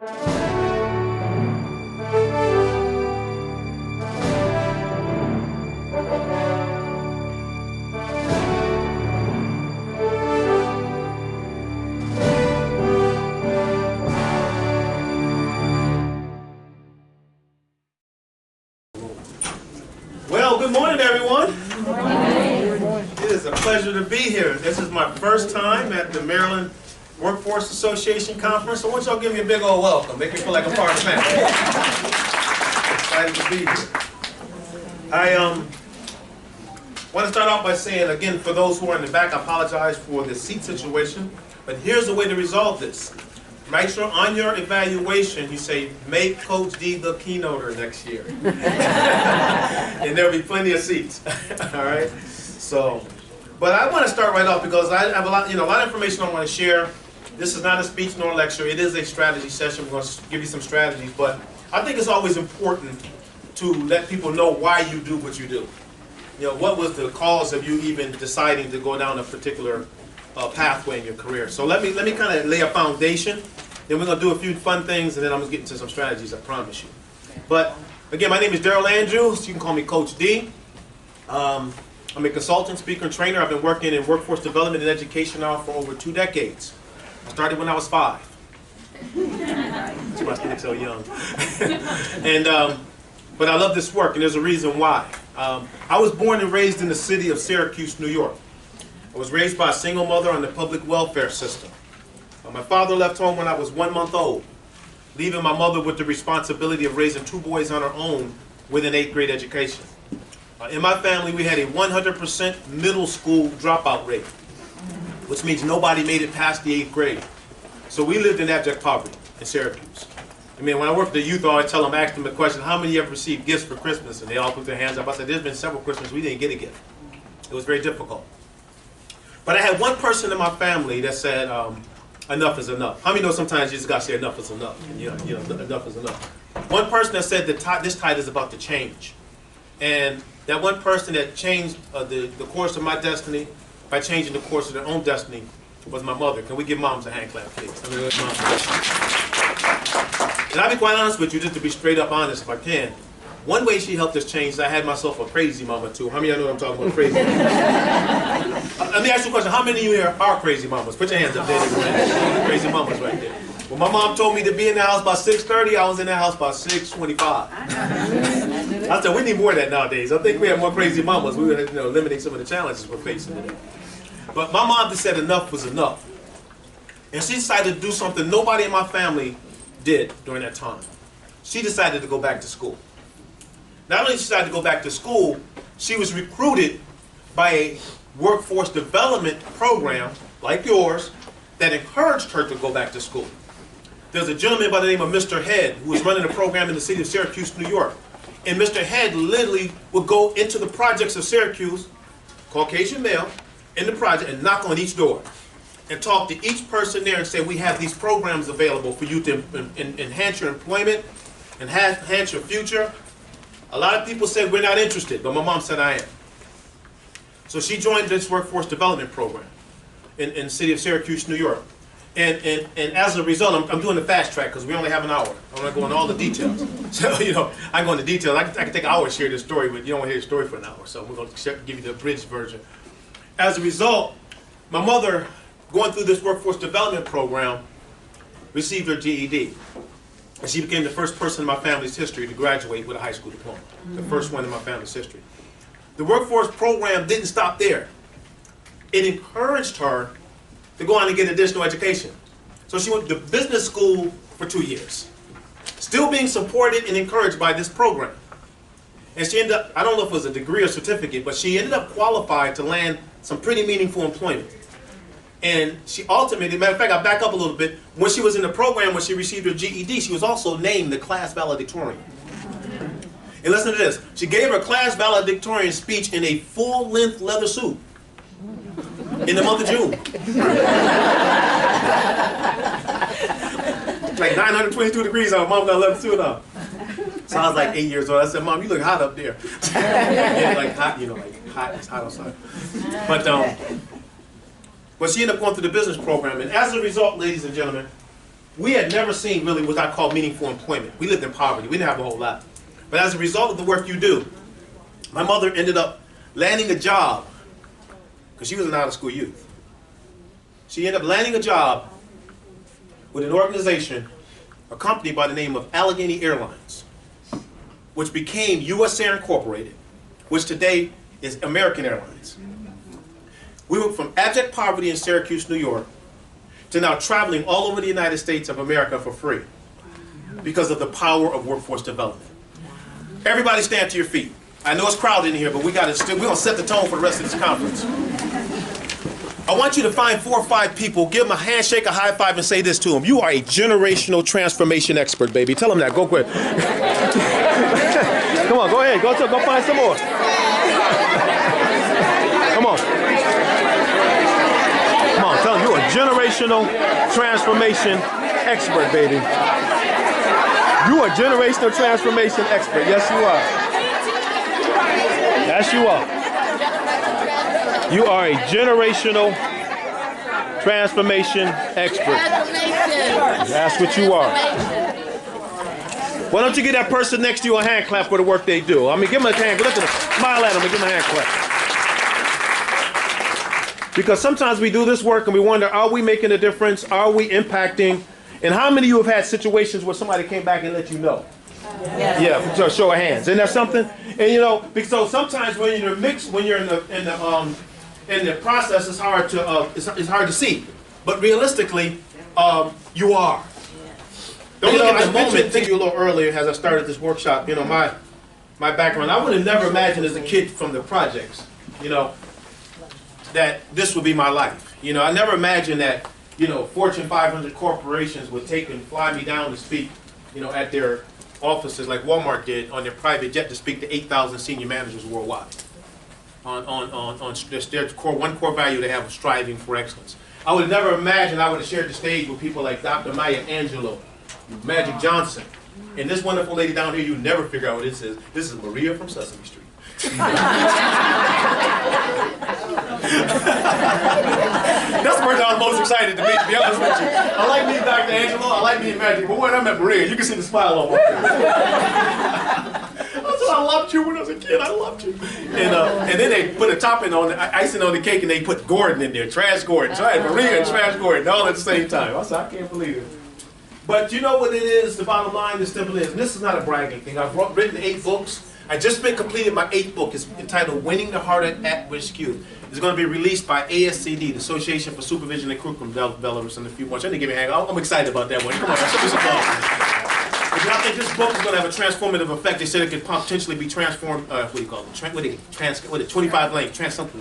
Well, good morning, everyone. Good morning. It is a pleasure to be here. This is my first time at the Maryland Workforce Association Conference. So I want y'all to give me a big old welcome. Make me feel like I'm part of the family. Excited to be here. I want to start off by saying, again, for those who are in the back, I apologize for the seat situation. But here's the way to resolve this. Make sure on your evaluation you say, make Coach D the keynoter next year. And there'll be plenty of seats. All right? So, but I want to start right off because I have a lot of information I want to share. This is not a speech nor a lecture. It is a strategy session. We're going to give you some strategies. But I think it's always important to let people know why you do what you do. What was the cause of you even deciding to go down a particular pathway in your career. So let me kind of lay a foundation. Then we're going to do a few fun things, and then I'm going to get into some strategies, I promise you. But again, my name is Daryl Andrews. You can call me Coach D. I'm a consultant, speaker, and trainer. I've been working in workforce development and education now for over 2 decades. I started when I was 5. That's why I still so young. But I love this work, and there's a reason why. I was born and raised in the city of Syracuse, New York. I was raised by a single mother on the public welfare system. My father left home when I was 1 month old, leaving my mother with the responsibility of raising 2 boys on her own with an 8th grade education. In my family, we had a 100% middle school dropout rate, which means nobody made it past the 8th grade. So we lived in abject poverty in Syracuse. I mean, when I worked with the youth, I always asked them a question, how many of you ever received gifts for Christmas? And they all put their hands up. I said, there's been several Christmases we didn't get a gift. It was very difficult. But I had one person in my family that said, enough is enough. How many know sometimes you just got to say enough is enough? Enough is enough. One person that said that this tide is about to change. And that one person that changed the course of my destiny by changing the course of their own destiny was my mother. Can we give moms a hand clap, please? And I'll be quite honest with you, just to be straight up honest if I can. One way she helped us change is I had myself a crazy mama too. How many of you know what I'm talking about, crazy mama? Let me ask you a question. How many of you here are crazy mamas? Put your hands up there. Crazy mamas right there. When my mom told me to be in the house by 6:30, I was in the house by 6:25. I said, we need more of that nowadays. I think we have more crazy mamas. We would eliminate some of the challenges we're facing today. But my mom just said enough was enough. And she decided to do something nobody in my family did during that time. She decided to go back to school. Not only did she decide to go back to school, she was recruited by a workforce development program like yours that encouraged her to go back to school. There's a gentleman by the name of Mr. Head who was running a program in the city of Syracuse, New York. And Mr. Head literally would go into the projects of Syracuse, Caucasian male, in the project and knock on each door and talk to each person there and say, we have these programs available for you to enhance your employment, enhance your future. A lot of people said we're not interested, but my mom said I am. So she joined this workforce development program in the city of Syracuse, New York. And as a result, I'm doing the fast track because we only have an hour. I'm going to go into all the details. So, I go into details. I can take an hour to share this story, but you don't want to hear the story for an hour. So we're going to give you the abridged version. As a result, my mother, going through this workforce development program, received her GED. And she became the first person in my family's history to graduate with a high school diploma. The first one in my family's history. The workforce program didn't stop there. It encouraged her to go on and get additional education. So she went to business school for 2 years, still being supported and encouraged by this program. And she ended up, I don't know if it was a degree or certificate, but she ended up qualified to land some pretty meaningful employment. And she ultimately, matter of fact, I back up a little bit, when she was in the program, when she received her GED, she was also named the class valedictorian. And listen to this, she gave her class valedictorian speech in a full-length leather suit in the month of June. Like 922 degrees out, Mom got a leather suit on. So I was like 8 years old. I said, Mom, you look hot up there. Yeah, like hot, like hot, it's hot outside. But she ended up going through the business program. And as a result, ladies and gentlemen, we had never seen really what I call meaningful employment. We lived in poverty. We didn't have a whole lot. But as a result of the work you do, my mother ended up landing a job, because she was an out-of-school youth. She ended up landing a job with an organization, a company by the name of Allegheny Airlines, which became US Air Incorporated, which today is American Airlines. We went from abject poverty in Syracuse, New York, to now traveling all over the United States of America for free because of the power of workforce development. Everybody stand to your feet. I know it's crowded in here, but we're going to set the tone for the rest of this conference. I want you to find 4 or 5 people, give them a handshake, a high five, and say this to them. You are a generational transformation expert, baby. Tell them that. Go quick. Come on, go ahead. Go find some more. Come on. Come on, tell them you're a generational transformation expert, baby. You are a generational transformation expert. Yes, you are. Yes, you are. You are a generational transformation expert. That's what you are. Why don't you give that person next to you a hand clap for the work they do? I mean, give them a hand. Look at them. Smile at them and give them a hand clap. Because sometimes we do this work and we wonder, are we making a difference? Are we impacting? And how many of you have had situations where somebody came back and let you know? Yeah, so show of hands. Isn't that something? And you know, because sometimes when you're mixed, when you're in the process, it's hard to see. But realistically, you are. Don't look at the moment. Think you a little earlier as I started this workshop. You know, my background. I would have never imagined as a kid from the projects, you know, that this would be my life. You know, I never imagined that, you know, Fortune 500 corporations would take and fly me down to speak, you know, at their offices like Walmart did on their private jet to speak to 8,000 senior managers worldwide on their one core value they have of striving for excellence. I would have never imagined I would have shared the stage with people like Dr. Maya Angelou, Magic Johnson, and this wonderful lady down here. You never figure out what this is. This is Maria from Sesame Street. That's the person I was most excited to meet, to be honest with you. I like meeting Dr. Angelo, I like meeting Magic, but when I met Maria, you can see the smile on my face. I loved you when I was a kid, I loved you. And then they put a topping on, icing on the cake, and they put Gordon in there, Trash Gordon. So I had Maria and Trash Gordon all at the same time. I said, I can't believe it. But you know what it is, the bottom line, this simple is, and this is not a bragging thing. I've written 8 books. I just completed my 8th book. It's entitled Winning the Heart of At-Risk Youth. It's going to be released by ASCD, the Association for Supervision and Curriculum Developers, in a few months. I didn't give me a hand. I'm excited about that one. Come on, show me some love. But I think this book is going to have a transformative effect. They said it could potentially be transformed, what do you call it? 25 languages, transposed,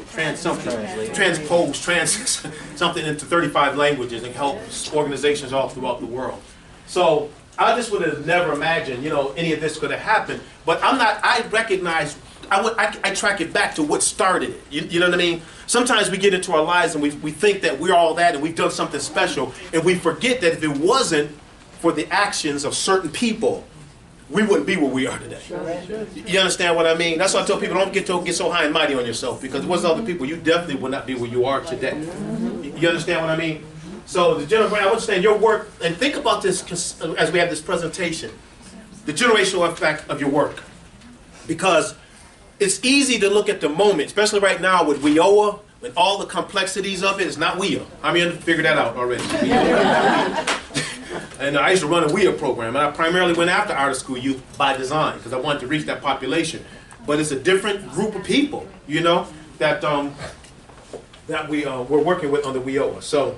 something into 35 languages and help organizations all throughout the world. So I just would have never imagined, you know, any of this could have happened. But I recognize, I track it back to what started it. You know what I mean? Sometimes we get into our lives and we think that we're all that and we've done something special, and we forget that if it wasn't for the actions of certain people, we wouldn't be where we are today. You understand what I mean? That's why I tell people, don't get so high and mighty on yourself, because if it wasn't other people, you definitely would not be where you are today. You understand what I mean? So the I understand your work, and think about this as we have this presentation, the generational effect of your work. Because it's easy to look at the moment, especially right now with WIOA, with all the complexities of it. It's not WIA. I mean, I figured that out already. And I used to run a WIA program, and I primarily went after out-of-school youth by design, because I wanted to reach that population. But it's a different group of people, you know, that we're working with on the WIOA. So